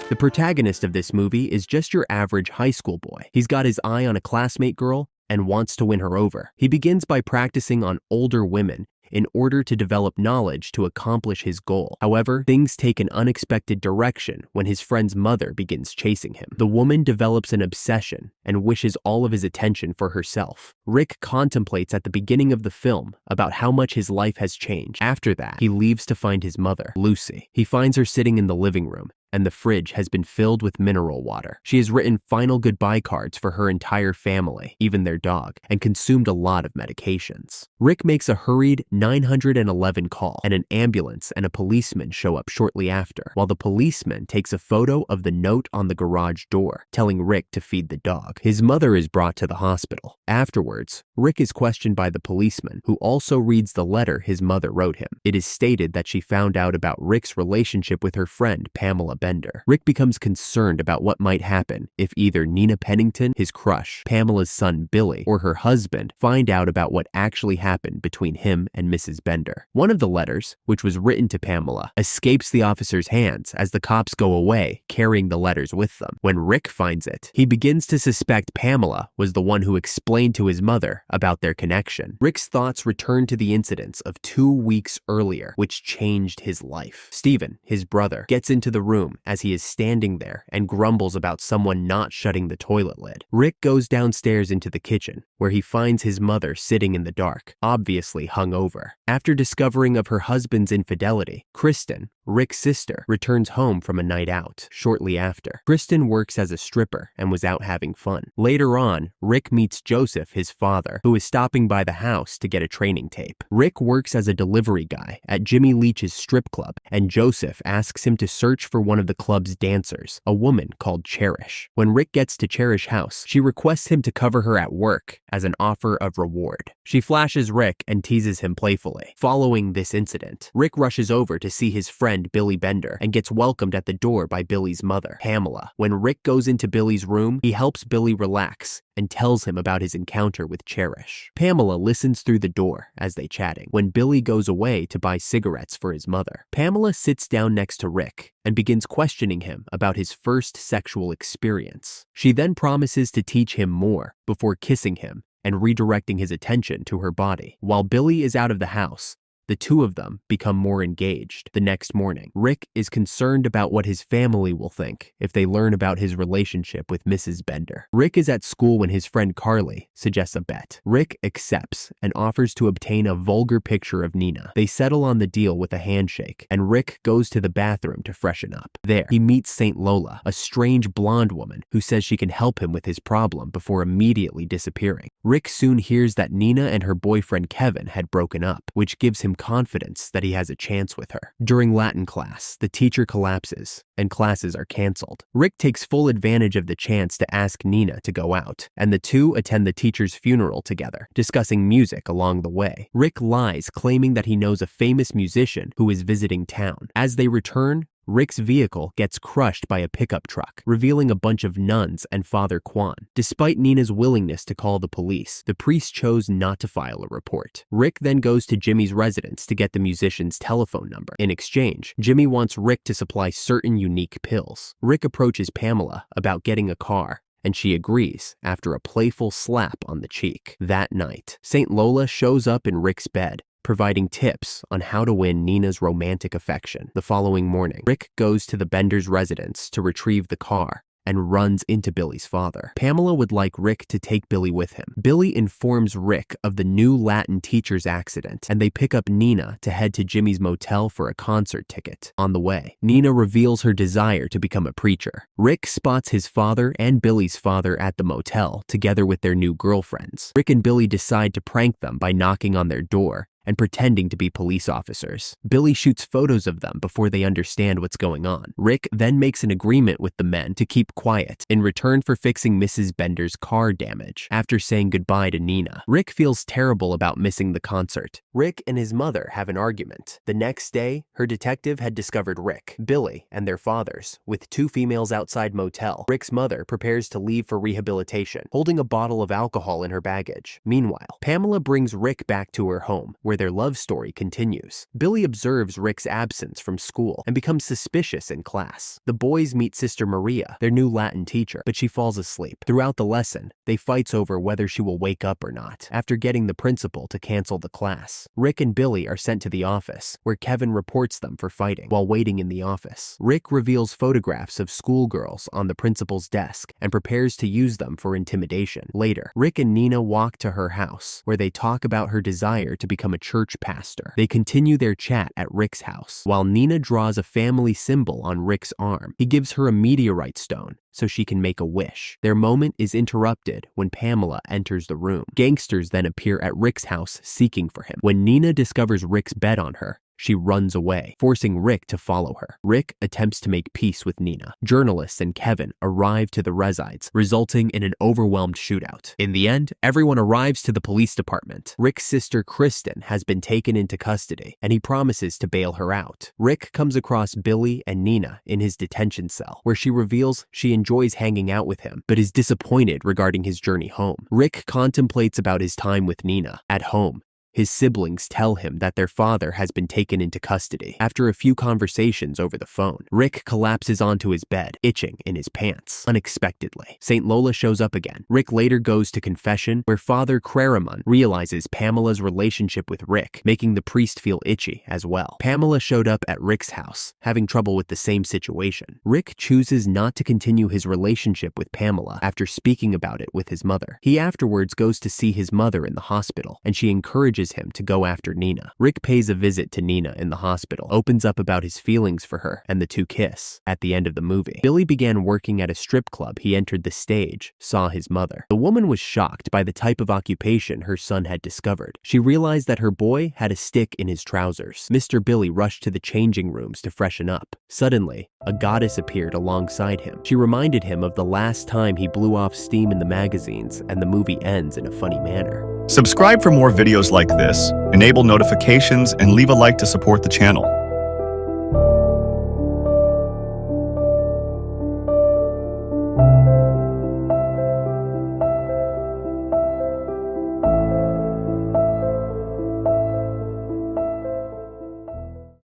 The protagonist of this movie is just your average high school boy. He's got his eye on a classmate girl and wants to win her over. He begins by practicing on older women in order to develop knowledge to accomplish his goal. However, things take an unexpected direction when his friend's mother begins chasing him. The woman develops an obsession and wishes all of his attention for herself. Rick contemplates at the beginning of the film about how much his life has changed. After that, he leaves to find his mother, Lucy. He finds her sitting in the living room, and the fridge has been filled with mineral water. She has written final goodbye cards for her entire family, even their dog, and consumed a lot of medications. Rick makes a hurried 911 call, and an ambulance and a policeman show up shortly after, while the policeman takes a photo of the note on the garage door, telling Rick to feed the dog. His mother is brought to the hospital. Afterwards, Rick is questioned by the policeman, who also reads the letter his mother wrote him. It is stated that she found out about Rick's relationship with her friend, Pamela Bender. Rick becomes concerned about what might happen if either Nina Pennington, his crush, Pamela's son Billy, or her husband find out about what actually happened between him and Mrs. Bender. One of the letters, which was written to Pamela, escapes the officer's hands as the cops go away, carrying the letters with them. When Rick finds it, he begins to suspect Pamela was the one who explained to his mother about their connection. Rick's thoughts return to the incidents of 2 weeks earlier, which changed his life. Steven, his brother, gets into the room as he is standing there and grumbles about someone not shutting the toilet lid. Rick goes downstairs into the kitchen, where he finds his mother sitting in the dark, obviously hungover. After discovering of her husband's infidelity, Kristen, Rick's sister, returns home from a night out shortly after. Kristen works as a stripper and was out having fun. Later on, Rick meets Joseph, his father, who is stopping by the house to get a training tape. Rick works as a delivery guy at Jimmy Leach's strip club, and Joseph asks him to search for one of the club's dancers, a woman called Cherish. When Rick gets to Cherish's house, she requests him to cover her at work as an offer of reward. She flashes Rick and teases him playfully. Following this incident, Rick rushes over to see his friend Billy Bender and gets welcomed at the door by Billy's mother, Pamela. When Rick goes into Billy's room, he helps Billy relax and tells him about his encounter with Cherish. Pamela listens through the door as they chatting. When Billy goes away to buy cigarettes for his mother, Pamela sits down next to Rick and begins questioning him about his first sexual experience. She then promises to teach him more before kissing him and redirecting his attention to her body. While Billy is out of the house, the two of them become more engaged. The next morning, Rick is concerned about what his family will think if they learn about his relationship with Mrs. Bender. Rick is at school when his friend Carly suggests a bet. Rick accepts and offers to obtain a vulgar picture of Nina. They settle on the deal with a handshake, and Rick goes to the bathroom to freshen up. There, he meets Saint Lola, a strange blonde woman who says she can help him with his problem before immediately disappearing. Rick soon hears that Nina and her boyfriend Kevin had broken up, which gives him confidence that he has a chance with her. During Latin class, the teacher collapses and classes are canceled. Rick takes full advantage of the chance to ask Nina to go out, and the two attend the teacher's funeral together, discussing music along the way. Rick lies, claiming that he knows a famous musician who is visiting town. As they return, Rick's vehicle gets crushed by a pickup truck, revealing a bunch of nuns and Father Kwan. Despite Nina's willingness to call the police, the priest chose not to file a report. Rick then goes to Jimmy's residence to get the musician's telephone number. In exchange, Jimmy wants Rick to supply certain unique pills. Rick approaches Pamela about getting a car, and she agrees after a playful slap on the cheek. That night, Saint Lola shows up in Rick's bed, providing tips on how to win Nina's romantic affection. The following morning, Rick goes to the Bender's residence to retrieve the car and runs into Billy's father. Pamela would like Rick to take Billy with him. Billy informs Rick of the new Latin teacher's accident, and they pick up Nina to head to Jimmy's motel for a concert ticket. On the way, Nina reveals her desire to become a preacher. Rick spots his father and Billy's father at the motel, together with their new girlfriends. Rick and Billy decide to prank them by knocking on their door and pretending to be police officers. Billy shoots photos of them before they understand what's going on. Rick then makes an agreement with the men to keep quiet in return for fixing Mrs. Bender's car damage. After saying goodbye to Nina, Rick feels terrible about missing the concert. Rick and his mother have an argument. The next day, her detective had discovered Rick, Billy, and their fathers with 2 females outside motel. Rick's mother prepares to leave for rehabilitation, holding a bottle of alcohol in her baggage. Meanwhile, Pamela brings Rick back to her home, where where their love story continues. Billy observes Rick's absence from school and becomes suspicious in class. The boys meet Sister Maria, their new Latin teacher, but she falls asleep. Throughout the lesson, they fight over whether she will wake up or not. After getting the principal to cancel the class, Rick and Billy are sent to the office, where Kevin reports them for fighting. While waiting in the office, Rick reveals photographs of schoolgirls on the principal's desk and prepares to use them for intimidation. Later, Rick and Nina walk to her house, where they talk about her desire to become a church pastor. They continue their chat at Rick's house, while Nina draws a family symbol on Rick's arm. He gives her a meteorite stone so she can make a wish. Their moment is interrupted when Pamela enters the room. Gangsters then appear at Rick's house seeking for him. When Nina discovers Rick's bed on her, she runs away, forcing Rick to follow her. Rick attempts to make peace with Nina. Journalists and Kevin arrive to the resides, resulting in an overwhelmed shootout. In the end, everyone arrives to the police department. Rick's sister Kristen has been taken into custody, and he promises to bail her out. Rick comes across Billy and Nina in his detention cell, where she reveals she enjoys hanging out with him, but is disappointed regarding his journey home. Rick contemplates about his time with Nina. At home, his siblings tell him that their father has been taken into custody. After a few conversations over the phone, Rick collapses onto his bed, itching in his pants. Unexpectedly, St. Lola shows up again. Rick later goes to confession, where Father Craramon realizes Pamela's relationship with Rick, making the priest feel itchy as well. Pamela showed up at Rick's house, having trouble with the same situation. Rick chooses not to continue his relationship with Pamela after speaking about it with his mother. He afterwards goes to see his mother in the hospital, and she encourages him to go after Nina. Rick pays a visit to Nina in the hospital, opens up about his feelings for her, and the two kiss. At the end of the movie, Billy began working at a strip club. He entered the stage, saw his mother. The woman was shocked by the type of occupation her son had discovered. She realized that her boy had a stick in his trousers. Mr. Billy rushed to the changing rooms to freshen up. Suddenly, a goddess appeared alongside him. She reminded him of the last time he blew off steam in the magazines, and the movie ends in a funny manner. Subscribe for more videos like this, enable notifications, and leave a like to support the channel.